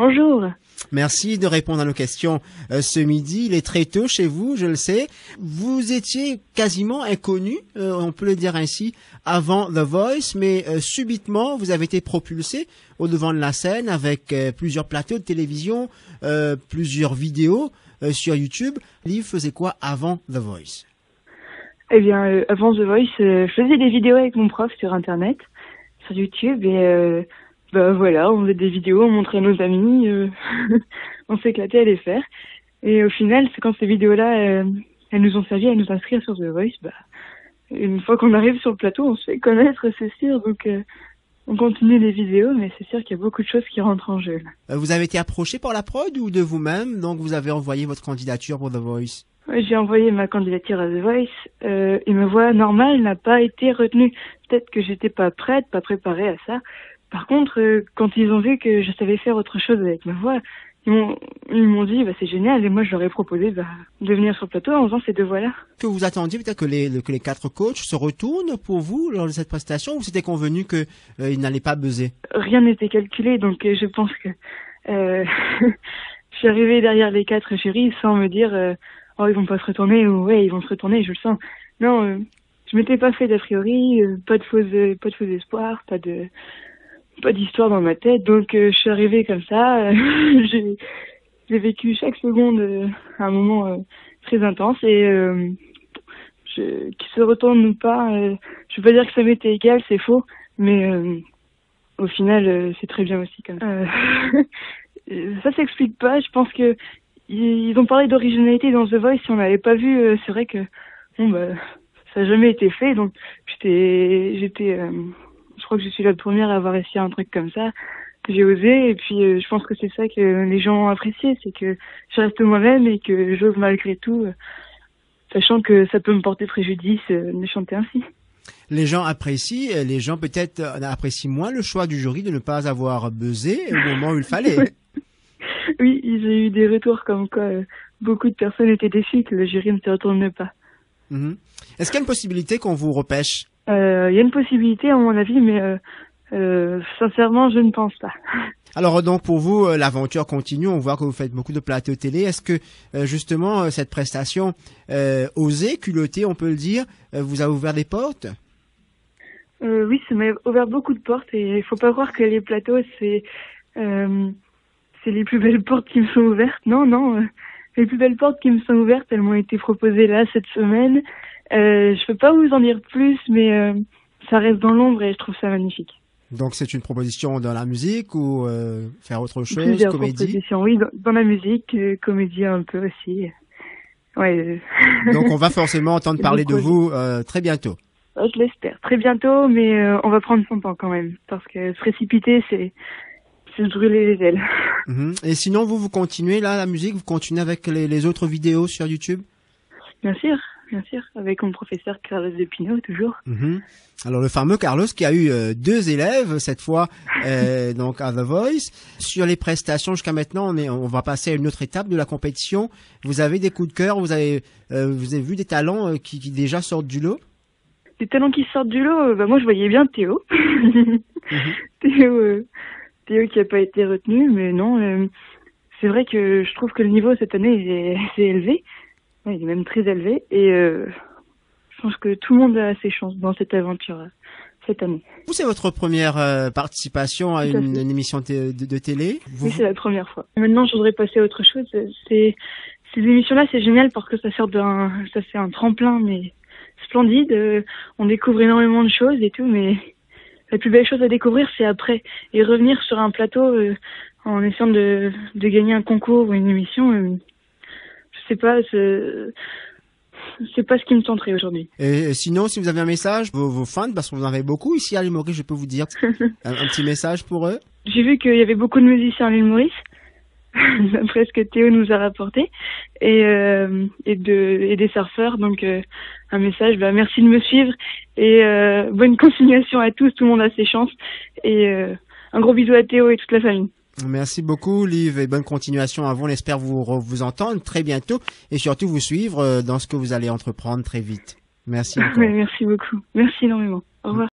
Bonjour. Merci de répondre à nos questions ce midi. Il est très tôt chez vous, je le sais. Vous étiez quasiment inconnu, on peut le dire ainsi, avant The Voice, mais subitement, vous avez été propulsé au devant de la scène avec plusieurs plateaux de télévision, plusieurs vidéos sur YouTube. Liv faisait quoi avant The Voice? Eh bien, avant The Voice, je faisais des vidéos avec mon prof sur Internet, sur YouTube, et voilà, on faisait des vidéos, on montrait nos amis, on s'éclatait à les faire. Et au final, c'est quand ces vidéos-là, elles nous ont servi à nous inscrire sur The Voice, une fois qu'on arrive sur le plateau, on se fait connaître, c'est sûr, donc on continue les vidéos, mais c'est sûr qu'il y a beaucoup de choses qui rentrent en jeu. Vous avez été approché par la prod ou de vous-même, donc vous avez envoyé votre candidature pour The Voice? J'ai envoyé ma candidature à The Voice et ma voix normale n'a pas été retenue. Peut-être que j'étais pas prête, pas préparée à ça. Par contre, quand ils ont vu que je savais faire autre chose avec ma voix, ils m'ont dit c'est génial, et moi je leur ai proposé de venir sur le plateau en faisant ces deux voix-là. Que vous attendiez peut-être que les 4 coachs se retournent pour vous lors de cette prestation, ou c'était convenu que ils n'allaient pas buzzer? Rien n'était calculé, donc je pense que je suis arrivée derrière les 4 jurys sans me dire oh ils vont pas se retourner, ou ouais ils vont se retourner, je le sens. Non, je m'étais pas fait d'a priori, pas de faux espoirs, pas d'histoire dans ma tête, donc je suis arrivée comme ça. J'ai vécu chaque seconde un moment très intense, et qu'il se retourne ou pas, je veux pas dire que ça m'était égal, c'est faux, mais au final c'est très bien aussi comme ça. Ça s'explique pas, je pense que ils ont parlé d'originalité dans The Voice, si on n'avait pas vu, c'est vrai que ça n'a jamais été fait, donc je crois que je suis la première à avoir essayé un truc comme ça. J'ai osé, et puis je pense que c'est ça que les gens ont apprécié, c'est que je reste moi-même et que j'ose malgré tout, sachant que ça peut me porter préjudice de chanter ainsi. Les gens apprécient, les gens peut-être apprécient moins le choix du jury de ne pas avoir buzzé au moment où il fallait. Oui, j'ai eu des retours comme quoi beaucoup de personnes étaient déçues que le jury ne se retourne pas. Est-ce qu'il y a une possibilité qu'on vous repêche? Il y a une possibilité à mon avis, mais sincèrement, je ne pense pas. Alors donc pour vous, l'aventure continue, on voit que vous faites beaucoup de plateaux télé. Est-ce que justement cette prestation osée, culottée, on peut le dire, vous a ouvert des portes? Oui, ça m'a ouvert beaucoup de portes, et il faut pas croire que les plateaux, c'est les plus belles portes qui me sont ouvertes. Non, les plus belles portes qui me sont ouvertes, elles m'ont été proposées là cette semaine. Je peux pas vous en dire plus, mais ça reste dans l'ombre et je trouve ça magnifique. Donc c'est une proposition dans la musique ou faire autre chose, Plusieurs comédie? propositions, oui, dans la musique, comédie un peu aussi. Ouais. Donc on va forcément entendre parler de vous très bientôt. Je l'espère. Très bientôt, mais on va prendre son temps quand même, parce que se précipiter, c'est se brûler les ailes. Et sinon, vous continuez là, la musique, vous continuez avec les autres vidéos sur YouTube? Bien sûr, avec mon professeur Carlos Depino, toujours. Alors le fameux Carlos qui a eu 2 élèves cette fois, donc à The Voice. Sur les prestations jusqu'à maintenant, on va passer à une autre étape de la compétition. Vous avez des coups de cœur, vous avez vu des talents qui déjà sortent du lot? Des talents qui sortent du lot, moi je voyais bien Théo. Théo qui a pas été retenu, mais non, c'est vrai que je trouve que le niveau cette année est élevé. Ouais, il est même très élevé, et je pense que tout le monde a ses chances dans cette aventure cette année. Vous, c'est votre première participation à une émission de télé? Oui, c'est la première fois. Maintenant, je voudrais passer à autre chose. Ces émissions-là, c'est génial parce que ça fait un tremplin, mais splendide. On découvre énormément de choses et tout, mais la plus belle chose à découvrir, c'est après. Et revenir sur un plateau en essayant de gagner un concours ou une émission, je sais pas, c'est pas ce qui me tenterait aujourd'hui. Et sinon, si vous avez un message, vos fans, parce que vous en avez beaucoup ici à l'île Maurice, je peux vous dire un petit message pour eux. J'ai vu qu'il y avait beaucoup de musiciens à l'île Maurice, d'après ce que Théo nous a rapporté, et des surfeurs, donc un message, merci de me suivre, et bonne continuation à tous, tout le monde a ses chances, et un gros bisou à Théo et toute la famille. Merci beaucoup, Liv, et bonne continuation à vous. On espère vous entendre très bientôt et surtout vous suivre dans ce que vous allez entreprendre très vite. Merci encore. Merci beaucoup. Merci énormément. Au revoir.